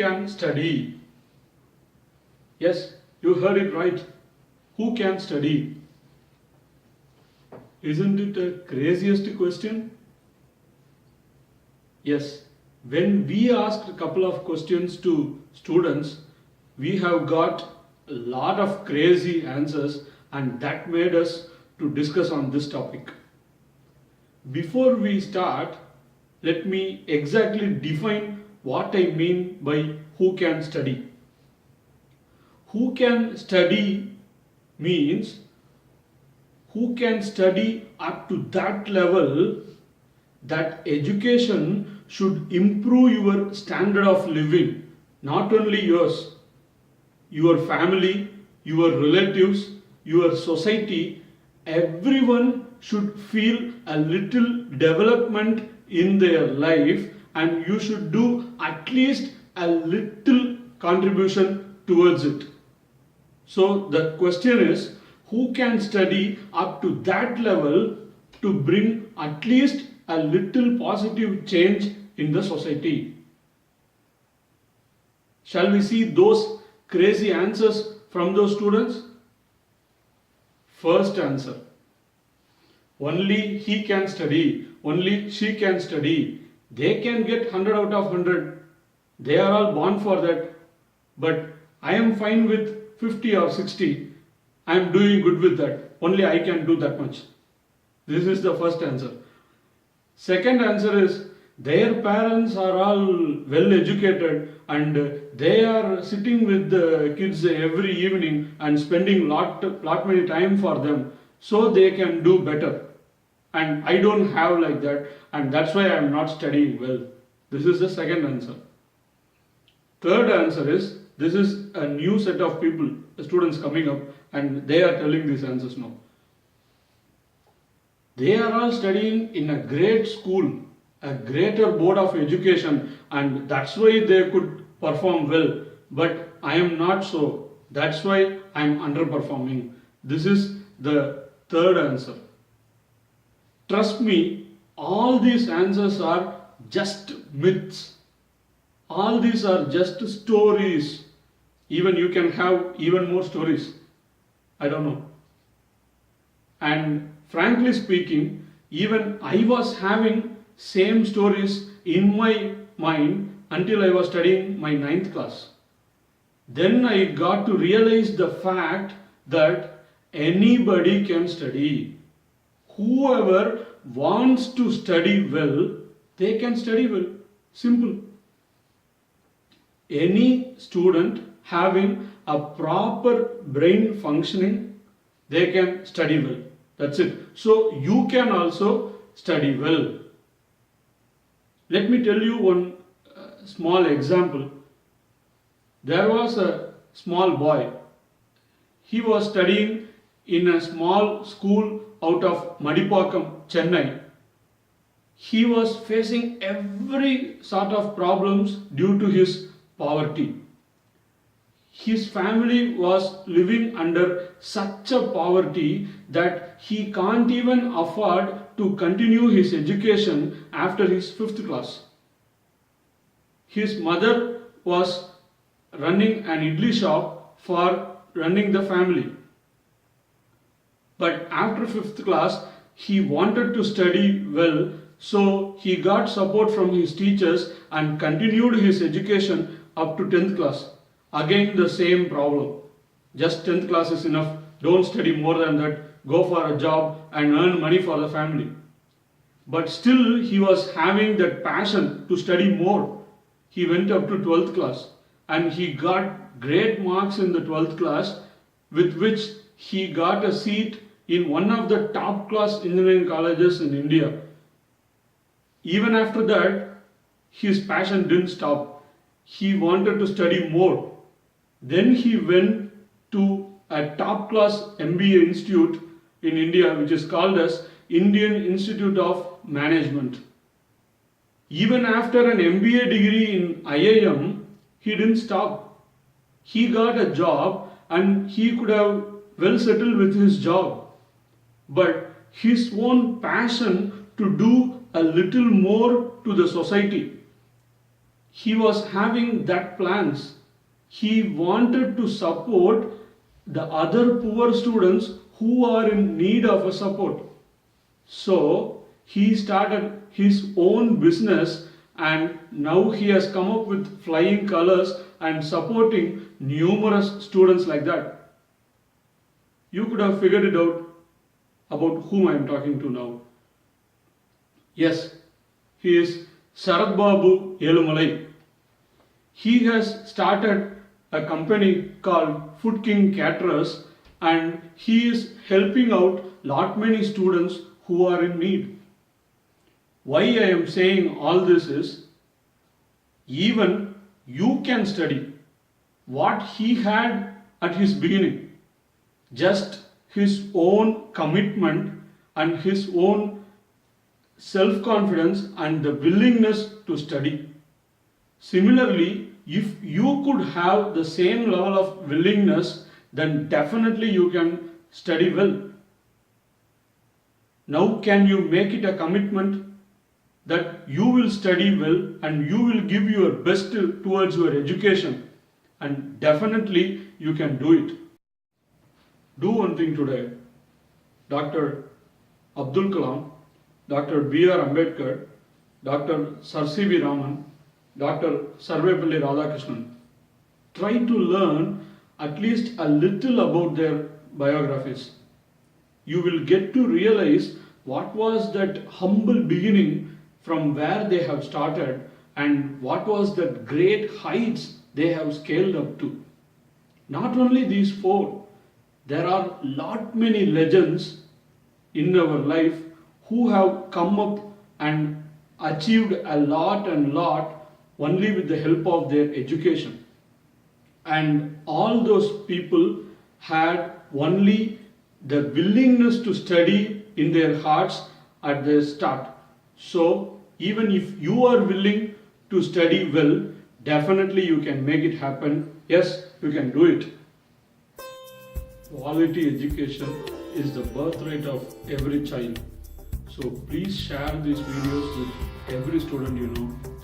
can study? Yes, you heard it right. Who can study? Isn't it the craziest question? Yes, when we asked a couple of questions to students, we have got a lot of crazy answers, and that made us to discuss on this topic. Before we start, let me exactly define what I mean by who can study. Who can study means who can study up to that level that education should improve your standard of living, not only yours, your family, your relatives, your society, everyone should feel a little development in their life, and you should do at least a little contribution towards it. So the question is, who can study up to that level to bring at least a little positive change in the society? Shall we see those crazy answers from those students? First answer: only he can study, only she can study. They can get 100 out of 100. They are all born for that. But I am fine with 50 or 60. I am doing good with that. Only I can do that much. This is the first answer. Second answer is, their parents are all well educated and they are sitting with the kids every evening and spending lot many time for them, so they can do better. And I don't have like that, and that's why I am not studying well. This is the second answer. Third answer is, this is a new set of people, students coming up, and they are telling these answers now. They are all studying in a great school, a greater board of education, and that's why they could perform well. But I am not so. That's why I am underperforming. This is the third answer. Trust me, all these answers are just myths. All these are just stories. Even you can have even more stories. I don't know. And frankly speaking, even I was having same stories in my mind until I was studying my 9th class. Then I got to realize the fact that anybody can study. Whoever wants to study well, they can study well. Simple. Any student having a proper brain functioning, they can study well. That's it. So you can also study well. Let me tell you one small example. There was a small boy. He was studying in a small school out of Madipakam, Chennai. He was facing every sort of problems due to his poverty. His family was living under such a poverty that he can't even afford to continue his education after his 5th class. His mother was running an idli shop for running the family. But after 5th class, he wanted to study well, so he got support from his teachers and continued his education up to 10th class. Again the same problem. Just 10th class is enough. Don't study more than that. Go for a job and earn money for the family. But still he was having that passion to study more. He went up to 12th class and he got great marks in the 12th class, with which he got a seat in one of the top class engineering colleges in India. Even after that, his passion didn't stop. He wanted to study more. Then he went to a top class MBA institute in India, which is called as Indian Institute of Management. Even after an MBA degree in IIM, he didn't stop. He got a job and he could have well settled with his job. But his own passion to do a little more to the society, he was having that plans. He wanted to support the other poor students who are in need of a support. So he started his own business, and now he has come up with flying colors and supporting numerous students like that. You could have figured it out about whom I am talking to now. Yes, he is Sarath Babu Elumalai. He has started a company called Food King Caterers, and he is helping out lot many students who are in need. Why I am saying all this is, even you can study what he had at his beginning. Just his own commitment and his own self-confidence and the willingness to study. Similarly, if you could have the same level of willingness, then definitely you can study well. Now can you make it a commitment that you will study well and you will give your best towards your education, and definitely you can do it. Do one thing today. Dr. Abdul Kalam, Dr. B.R. Ambedkar, Dr. Sir C.V. Raman, Dr. Sarvepalli Radhakrishnan. Try to learn at least a little about their biographies. You will get to realize what was that humble beginning from where they have started, and what was that great heights they have scaled up to. Not only these four, there are lot many legends in our life who have come up and achieved a lot and lot only with the help of their education. And all those people had only the willingness to study in their hearts at the start. So even if you are willing to study well, definitely you can make it happen. Yes, you can do it. Quality education is the birthright of every child. So please share these videos with every student you know.